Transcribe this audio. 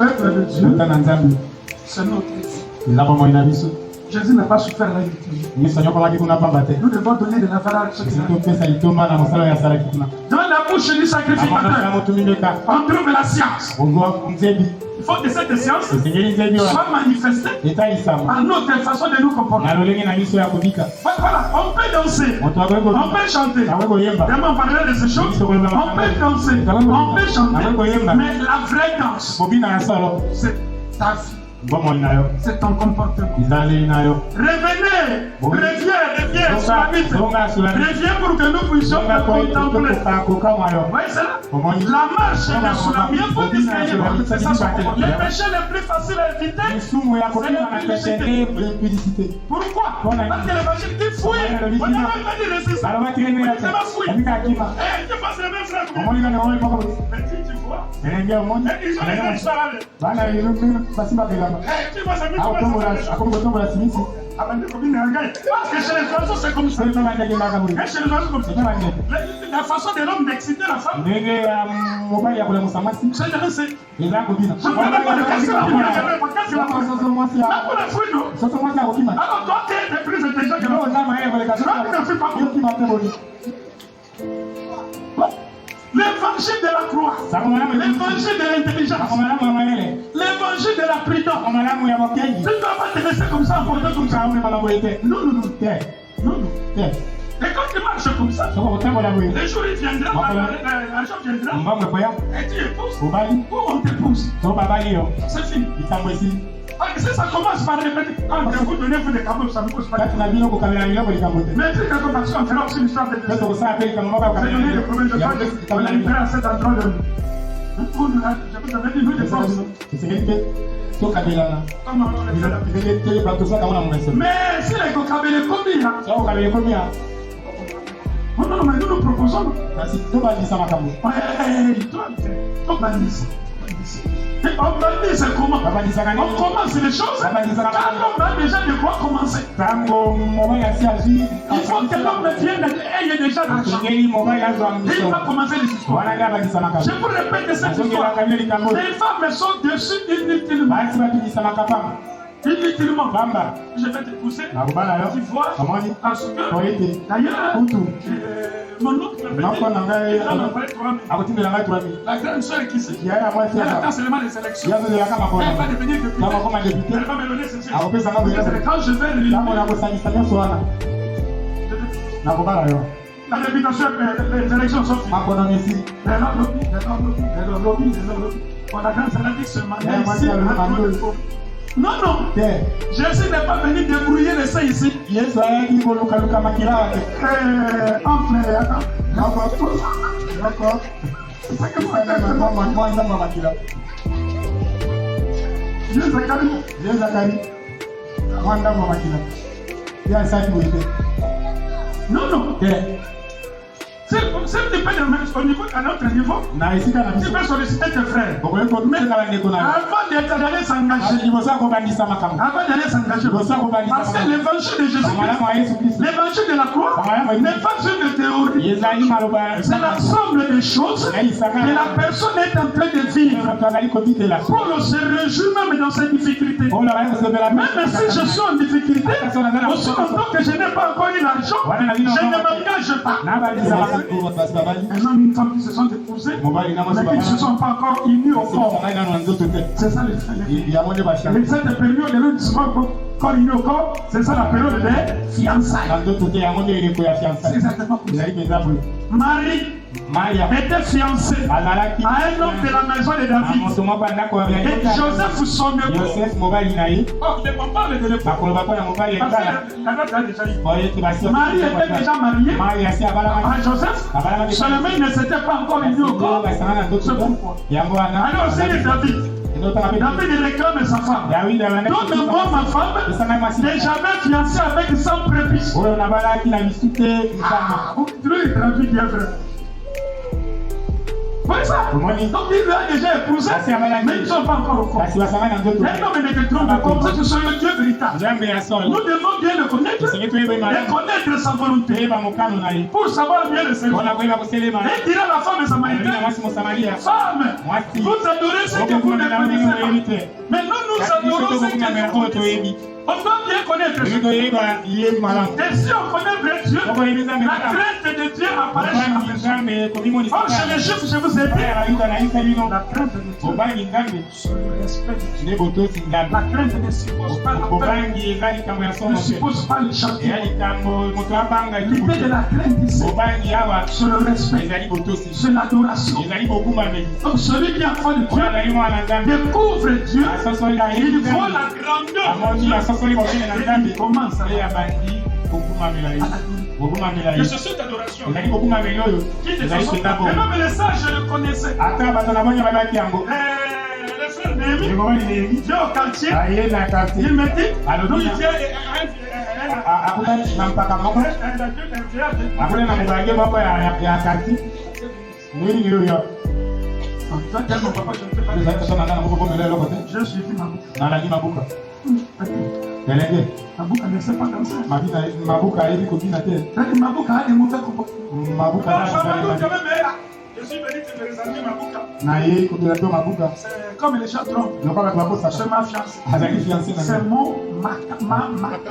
peuple de Dieu, c'est notre vie. Jésus n'a pas souffert la liturgie. Nous devons donner de la valeur à ce qu'il a. Dans la bouche du sacrificateur, on trouve la science. Il faut que cette science soit manifestée par notre façon de nous comporter. Voilà, on peut danser, on peut chanter. Vraiment, on parlerait de ces choses. On peut danser, on peut chanter. Mais la vraie danse, c'est ta vie. C'est ton comportement. Revenez, reviens, reviens pour que nous puissions te contempler. Voyez cela? La marche de Soulami, il faut distinguer. C'est ça. Les péchés les plus faciles à éviter, c'est l'impudicité. Pourquoi? Parce que l'évangile dit fouille. On n'a même pas dit résister. On n'a pas fouillé. Tu passes les mêmes frères. Mais tu vois, ils ont les mêmes salariés. Chez les oiseaux, c'est comme ça. Chez les oiseaux, comme ça. La façon de l'homme d'exciter la femme, c'est de rester. Je ne parle pas de casser la fouille. Alors, toi, tu es plus intelligent que l'autre. Tu ne fais pas. L'évangile de la croix, l'évangile de l'intelligence, l'évangile de la prudence. Tu ne dois pas te laisser comme ça, emporter comme ça. Non. Et quand tu marches comme ça, les jours il viendra, l'argent viendra, et tu épouses, ou on t'épouse. C'est fini. Si ça commence par répéter, quand vous donnez vous des cadeaux, ça ne pose pas de problème. Mais si quand on marche, on fera aussi l'histoire de Dieu. C'est donné le problème de Dieu. On a libéré à cet endroit de nous. Je vous avais dit, nous des forces. Mais si les Kokabé est commis, non, mais nous proposons. On dit c'est comment? On commence les choses. Quand on a déjà de quoi commencer. Il faut que l'homme vienne et il y ait déjà l'argent. Il va commencer les histoires. Je vous répète cette histoire. Les femmes sont dessus inutilement. Inutilement. Je vais te pousser. Tu vois. Parce que d'ailleurs, mon oncle la grande soeur qui sait. Elle attend seulement les élections. Elle va devenir députée. Elle va me donner ce chèque. Quand je vais lui la réputation, les élections sont finies. On a grande soeur dit ce matin ici. Non. Jésus n'est pas venu débrouiller les saints ici. D'accord. Non. Si tu peux au niveau, à notre niveau, tu peux solliciter tes frères. Mais avant d'aller s'engager, parce que l'évangile de Jésus-Christ, l'évangile de la croix, n'est pas une théorie. C'est l'ensemble des choses que la personne est en train de vivre. Paul se réjouit même dans ses difficultés. Même si je suis en difficulté, aussi longtemps que je n'ai pas encore eu l'argent, je ne m'engage pas. Un homme et une femme qui se sont épousés, mais qui ne se sont pas encore unis au corps. C'est ça le fait. Mais cette période de l'un ne se pas encore unis au corps, c'est ça la période des fiançailles. C'est exactement comme ça. Marie était fiancée à un homme de la maison de David. Et Joseph, son époux. On parle de l'époux. Marie était déjà mariée à Joseph. Seulement, il ne s'était pas encore unis au corps. C'est pourquoi. Alors, c'est David. David réclame sa femme. Donc, moi, ma femme, n'est jamais fiancée avec 100 prépuces. Vous traduit bien vrai. voyez ça? Donc il a déjà épousé, mais ils ne sont pas encore au corps. Un homme ne te trompe comme ça, tu seras le Dieu véritable. Nous devons bien le connaître et connaître sa volonté pour savoir bien le servir. Et dira la femme samaritaine, femme, vous adorez ce que vous ne connaissez pas. Mais nous adorons ce que vous connaissez. On doit bien connaître Dieu. Et si on connaît bien Dieu, la crainte de Dieu apparaît chez la personne. Or, chez les Juifs, je vous ai dit, la crainte de Dieu, sur le respect de Dieu. La crainte ne suppose pas la peur, ne suppose pas le chantier. L'idée de la crainte ici, sur le respect, sur l'adoration. Donc, celui qui a foi de Dieu découvre Dieu, il voit la grandeur. Il commence à et c'est cette adoration. Même les sages le connaissaient. Le frère Néhémie, Dieu au quartier, il me dit, nous il vient je suis venu Mabuka ne sait pas danser. Mabuka est copine à terre. Mabuka a des mauvais comportements. Mabuka je suis venu te présenter Mabuka. C'est comme les gens trompent. C'est ma fiancée. C'est mon Maka.